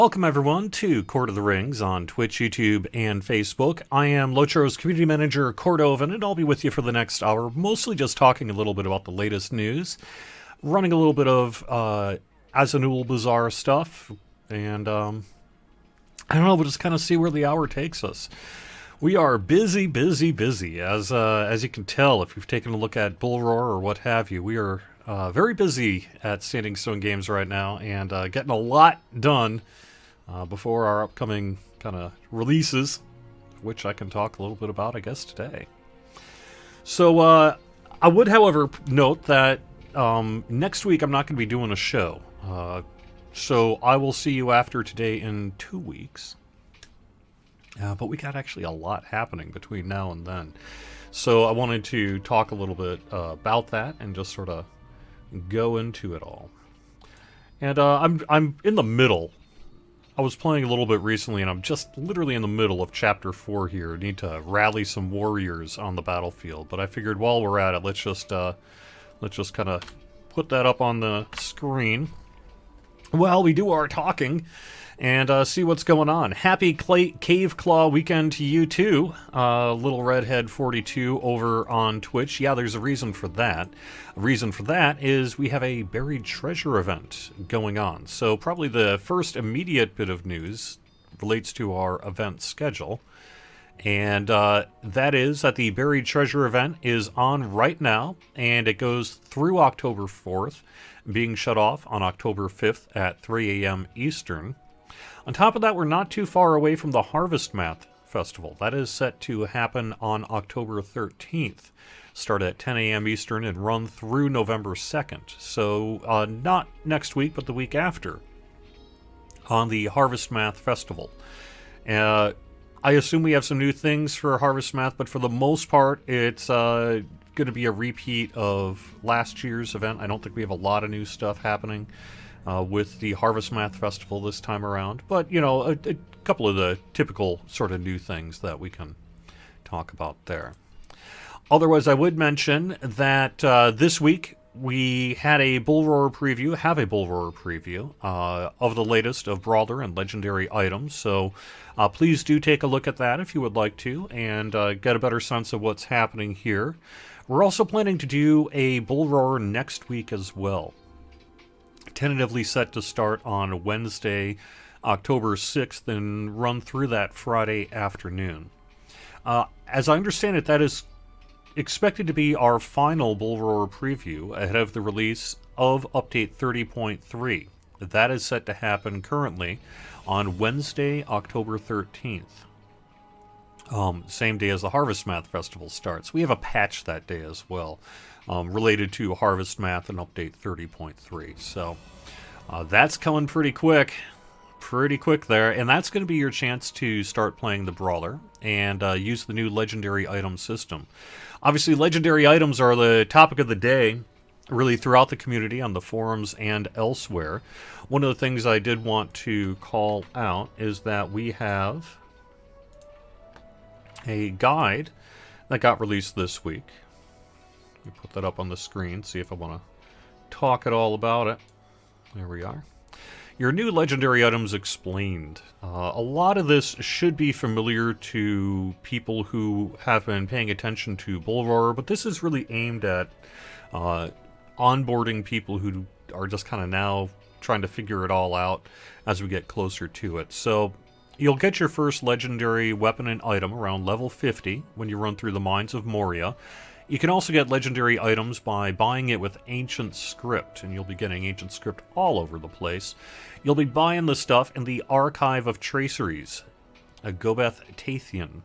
Welcome everyone to Court of the Rings on Twitch, YouTube, and Facebook. I am Locho's Community Manager, Cordovan, and I'll be with you for the next hour, mostly just talking a little bit about the latest news, running a little bit of Azanul Bazaar stuff, and I don't know, we'll just kind of see where the hour takes us. We are busy, as you can tell if you've taken a look at Bull Roar or what have you. We are very busy at Standing Stone Games right now, and getting a lot done before our upcoming kind of releases, which I can talk a little bit about, I guess, today. So I would, however, note that next week I'm not going to be doing a show. So I will see you after today in 2 weeks. But we got actually a lot happening between now and then. So I wanted to talk a little bit about that and just sort of go into it all. And I'm in the middle. I was playing a little bit recently, and I'm just literally in the middle of Chapter 4 here. I need to rally some warriors on the battlefield. But I figured while we're at it, let's just kind of put that up on the screen while we do our talking and see what's going on. Happy Cave Claw weekend to you too, Little Redhead 42 over on Twitch. Yeah, there's a reason for that. A reason for that is we have a buried treasure event going on. So probably the first immediate bit of news relates to our event schedule. And that is that the buried treasure event is on right now, and it goes through October 4th, being shut off on October 5th at 3 a.m. Eastern. On top of that, we're not too far away from the Harvest Math Festival. That is set to happen on October 13th. Start at 10 a.m. Eastern and run through November 2nd. So not next week, but the week after on the Harvest Math Festival. I assume we have some new things for Harvest Math, but for the most part, it's going to be a repeat of last year's event. I don't think we have a lot of new stuff happening with the Harvest Math Festival this time around. But, you know, a couple of the typical sort of new things that we can talk about there. Otherwise, I would mention that this week we had a Bull Roar preview, of the latest of Brawler and Legendary items. So please do take a look at that if you would like to, and get a better sense of what's happening here. We're also planning to do a Bull Roar next week as well. Tentatively set to start on Wednesday, October 6th, and run through that Friday afternoon. As I understand it, that is expected to be our final Bull Roar preview ahead of the release of Update 30.3. That is set to happen currently on Wednesday, October 13th. Same day as the Harvest Math Festival starts. We have a patch that day as well, related to Harvest Math and Update 30.3. So that's coming pretty quick there, and that's going to be your chance to start playing the Brawler and use the new Legendary item system. Obviously, Legendary items are the topic of the day, really throughout the community, on the forums and elsewhere. One of the things I did want to call out is that we have a guide that got released this week. Let me put that up on the screen, see if I want to talk at all about it. There we are. Your new Legendary items explained. A lot of this should be familiar to people who have been paying attention to Bull Roar, but this is really aimed at onboarding people who are just kind of now trying to figure it all out as we get closer to it. So you'll get your first Legendary weapon and item around level 50 when you run through the Mines of Moria. You can also get Legendary items by buying it with Ancient Script, and you'll be getting Ancient Script all over the place. You'll be buying the stuff in the Archive of Traceries, a Gobeth Tathian,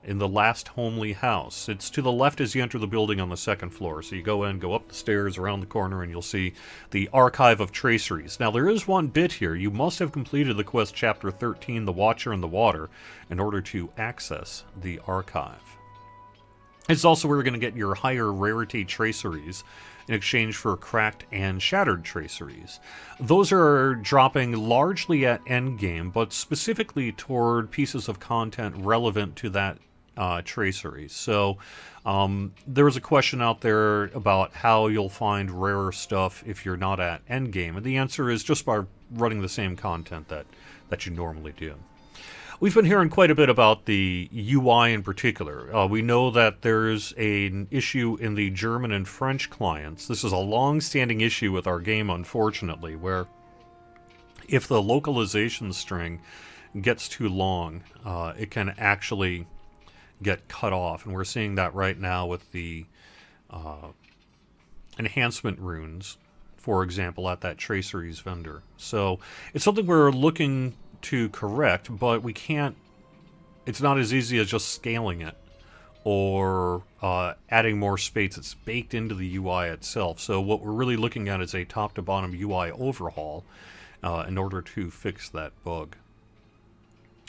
in the Last Homely House. It's to the left as you enter the building on the second floor. So you go in, go up the stairs, around the corner, and you'll see the Archive of Traceries. Now, there is one bit here. You must have completed the quest Chapter 13, The Watcher in the Water, in order to access the Archive. It's also where you're going to get your higher rarity traceries in exchange for cracked and shattered traceries. Those are dropping largely at endgame, but specifically toward pieces of content relevant to that tracery. So there was a question out there about how you'll find rarer stuff if you're not at endgame, and the answer is just by running the same content that that you normally do. We've been hearing quite a bit about the UI in particular. We know that there's an issue in the German and French clients. This is a long-standing issue with our game, unfortunately, where if the localization string gets too long, it can actually get cut off. And we're seeing that right now with the enhancement runes, for example, at that traceries vendor. So it's something we're looking to correct, but we can't, it's not as easy as just scaling it or adding more space. It's baked into the UI itself. So what we're really looking at is a top to bottom UI overhaul in order to fix that bug.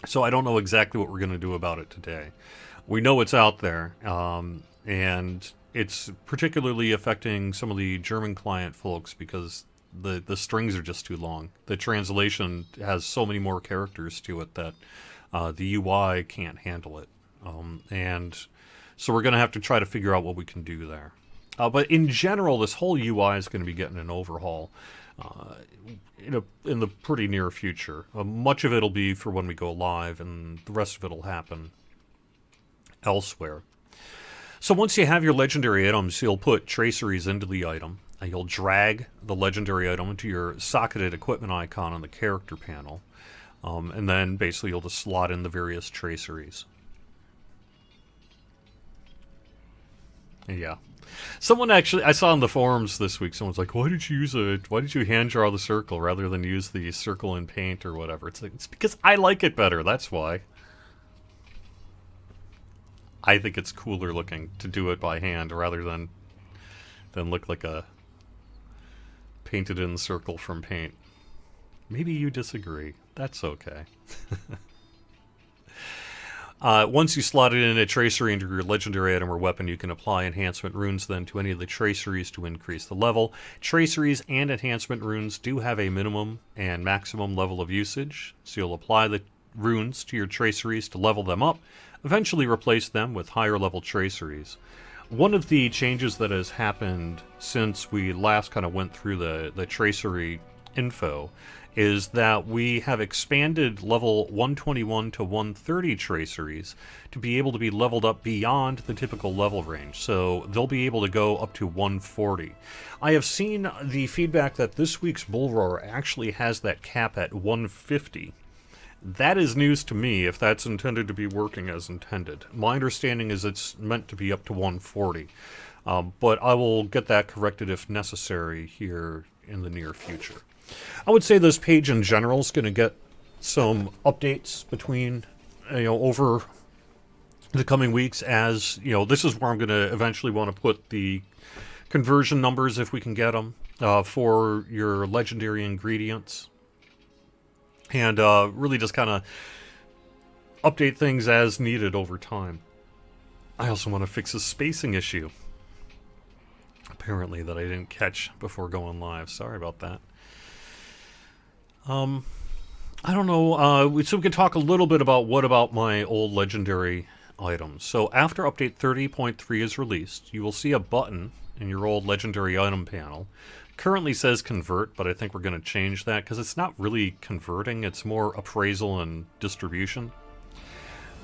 So I don't know exactly what we're going to do about it today. We know it's out there, and it's particularly affecting some of the German client folks because the strings are just too long. The translation has so many more characters to it that the UI can't handle it. And so we're going to have to try to figure out what we can do there. But in general, this whole UI is going to be getting an overhaul in the pretty near future. Much of it will be for when we go live, and the rest of it will happen elsewhere. So once you have your legendary items, you'll put traceries into the item. You'll drag the legendary item into your socketed equipment icon on the character panel. And then basically you'll just slot in the various traceries. Yeah. Someone actually, I saw in the forums this week, someone's like, why did you hand draw the circle rather than use the circle in paint or whatever? It's like, it's because I like it better, that's why. I think it's cooler looking to do it by hand rather than look like a painted in circle from paint. Maybe you disagree. That's okay. Once you slot it in a tracery into your legendary item or weapon, you can apply enhancement runes then to any of the traceries to increase the level. Traceries and enhancement runes do have a minimum and maximum level of usage, so you'll apply the runes to your traceries to level them up, eventually replace them with higher level traceries. One of the changes that has happened since we last kind of went through the tracery info is that we have expanded level 121 to 130 traceries to be able to be leveled up beyond the typical level range. So they'll be able to go up to 140. I have seen the feedback that this week's Bull Roar actually has that cap at 150. That is news to me if that's intended to be working as intended. My understanding is it's meant to be up to 140. But I will get that corrected if necessary here in the near future. I would say this page in general is going to get some updates between, over the coming weeks as, this is where I'm going to eventually want to put the conversion numbers if we can get them for your legendary ingredients. And really just kind of update things as needed over time. I also want to fix a spacing issue, apparently, that I didn't catch before going live. Sorry about that. I don't know. So we can talk a little bit about what about my old legendary items. So after update 30.3 is released, you will see a button in your old legendary item panel. Currently says convert, but I think we're going to change that because it's not really converting, it's more appraisal and distribution.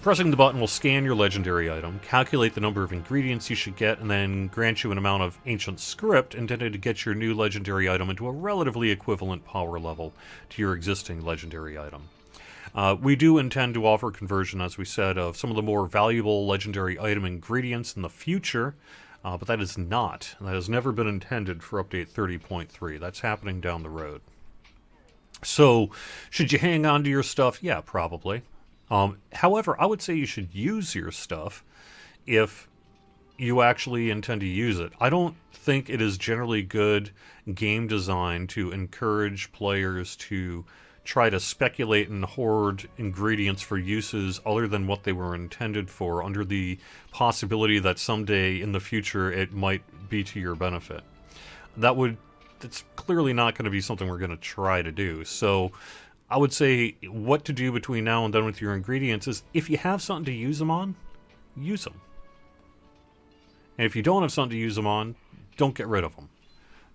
Pressing the button will scan your legendary item, calculate the number of ingredients you should get, and then grant you an amount of ancient script intended to get your new legendary item into a relatively equivalent power level to your existing legendary item. We do intend to offer conversion, as we said, of some of the more valuable legendary item ingredients in the future, but that is not. That has never been intended for update 30.3. That's happening down the road. So, should you hang on to your stuff? Yeah, probably. However, I would say you should use your stuff if you actually intend to use it. I don't think it is generally good game design to encourage players to try to speculate and hoard ingredients for uses other than what they were intended for, under the possibility that someday in the future it might be to your benefit. That's clearly not going to be something we're going to try to do. So I would say what to do between now and then with your ingredients is, if you have something to use them on, use them. And if you don't have something to use them on, don't get rid of them.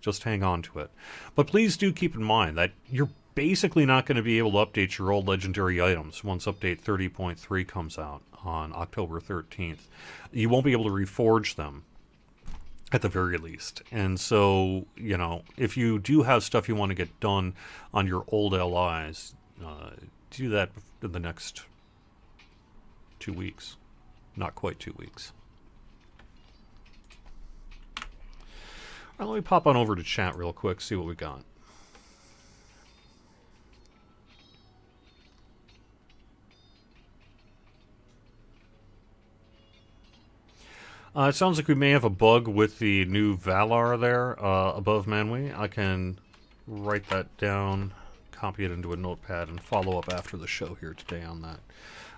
Just hang on to it. But please do keep in mind that you're basically not going to be able to update your old legendary items once update 30.3 comes out on October 13th. You won't be able to reforge them at the very least. And so, if you do have stuff you want to get done on your old LIs, do that in the next 2 weeks. Not quite 2 weeks. All right, let me pop on over to chat real quick, see what we got. It sounds like we may have a bug with the new Valar there above Manwë. I can write that down, copy it into a notepad, and follow up after the show here today on that.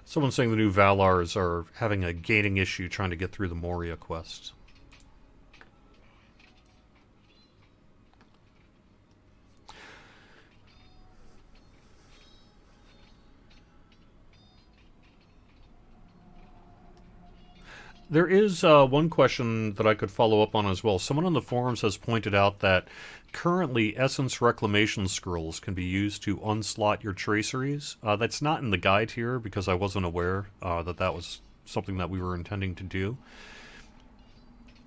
Someone's saying the new Valars are having a gating issue trying to get through the Moria quest. There is one question that I could follow up on as well. Someone on the forums has pointed out that currently Essence Reclamation Scrolls can be used to unslot your traceries. That's not in the guide here because I wasn't aware that that was something that we were intending to do.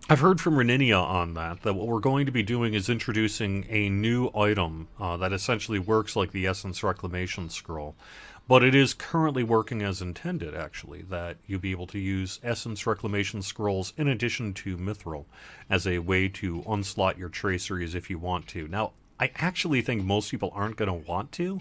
I've heard from Reninia on that what we're going to be doing is introducing a new item that essentially works like the Essence Reclamation Scroll. But it is currently working as intended, actually, that you'll be able to use Essence Reclamation Scrolls in addition to Mithril as a way to unslot your traceries if you want to. Now, I actually think most people aren't going to want to.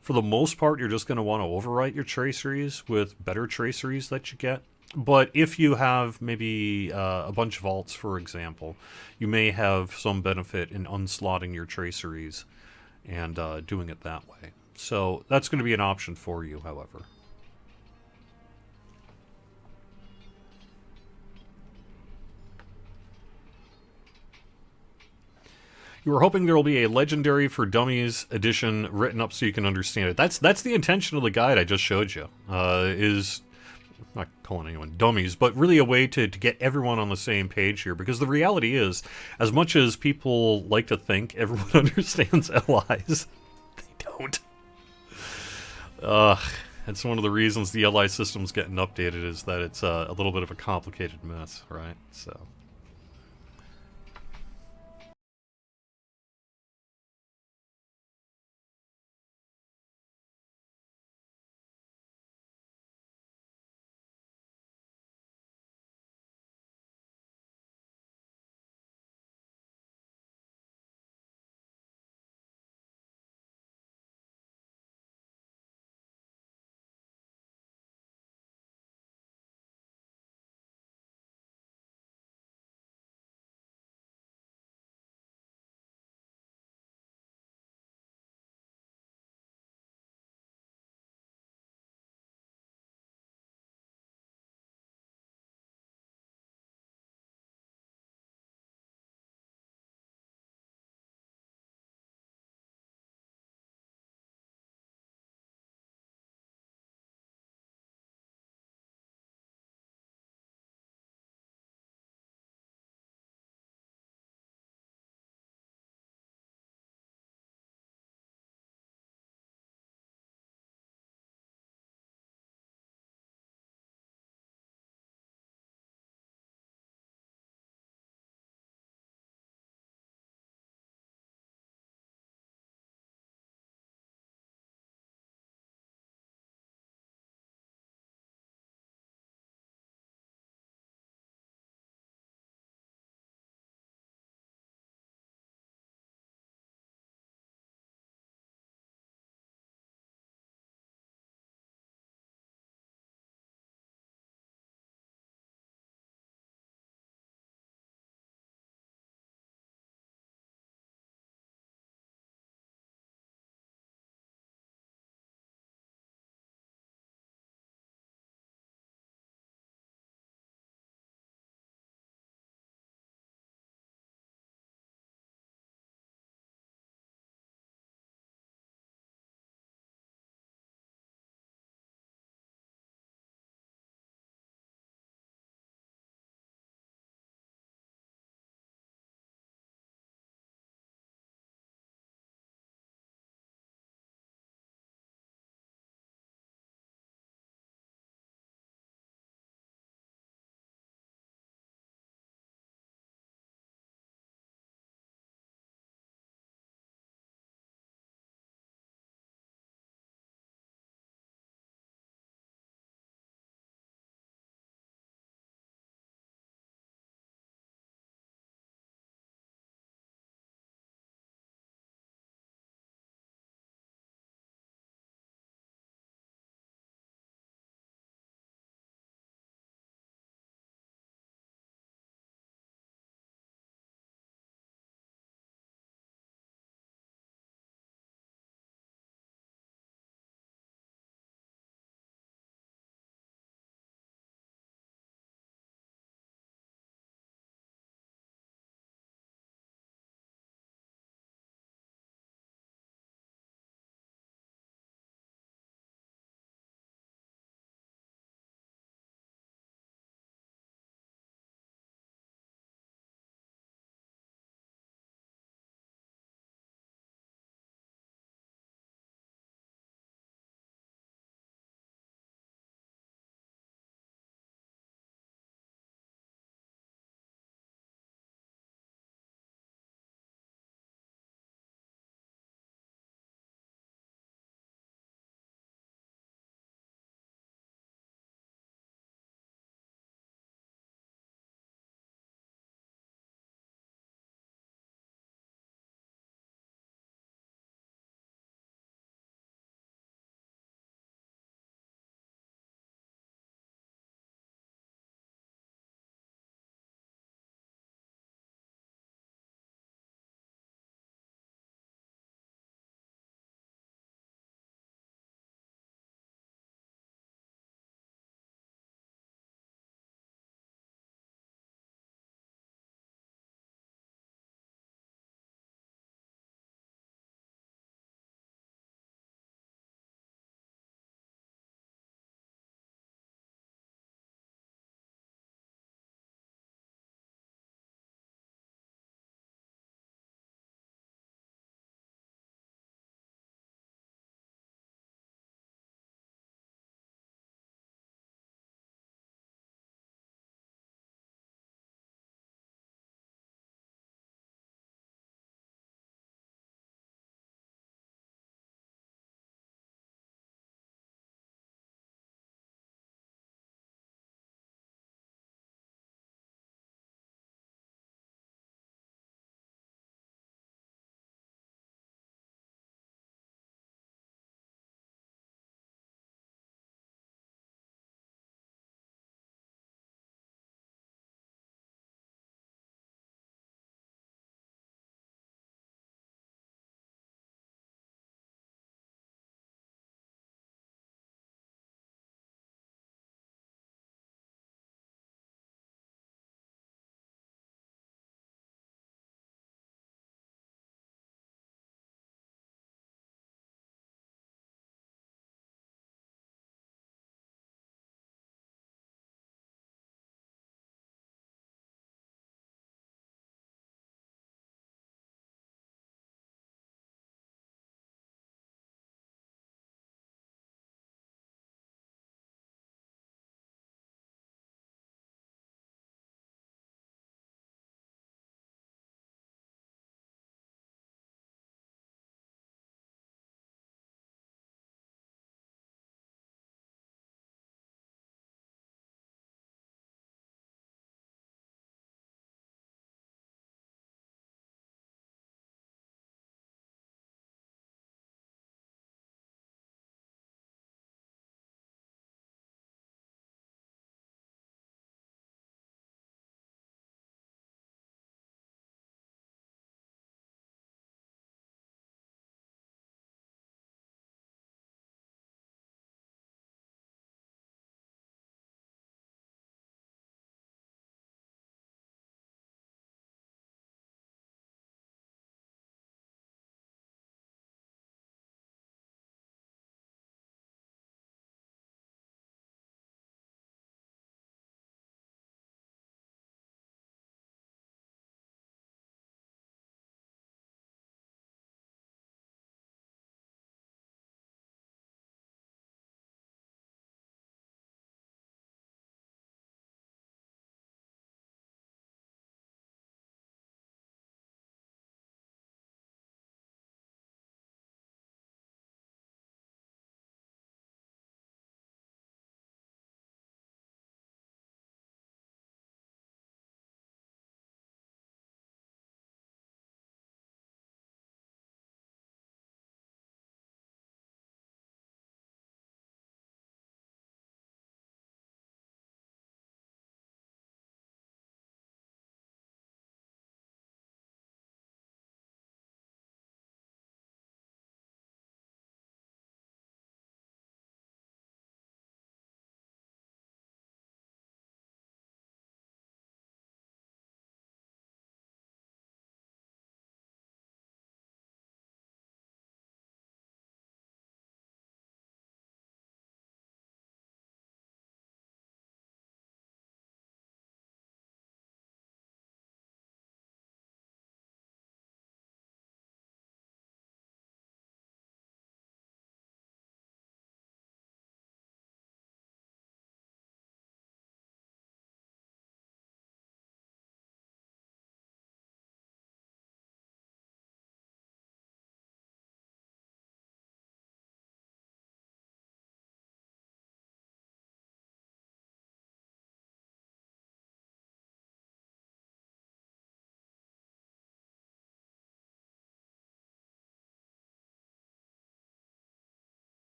For the most part, you're just going to want to overwrite your traceries with better traceries that you get. But if you have maybe a bunch of alts, for example, you may have some benefit in unslotting your traceries and doing it that way. So that's going to be an option for you, however. You were hoping there will be a Legendary for Dummies edition written up so you can understand it. That's the intention of the guide I just showed you. Is not calling anyone dummies, but really a way to get everyone on the same page here. Because the reality is, as much as people like to think everyone understands LIs, they don't. It's one of the reasons the LI system's getting updated is that it's a little bit of a complicated mess, right? So.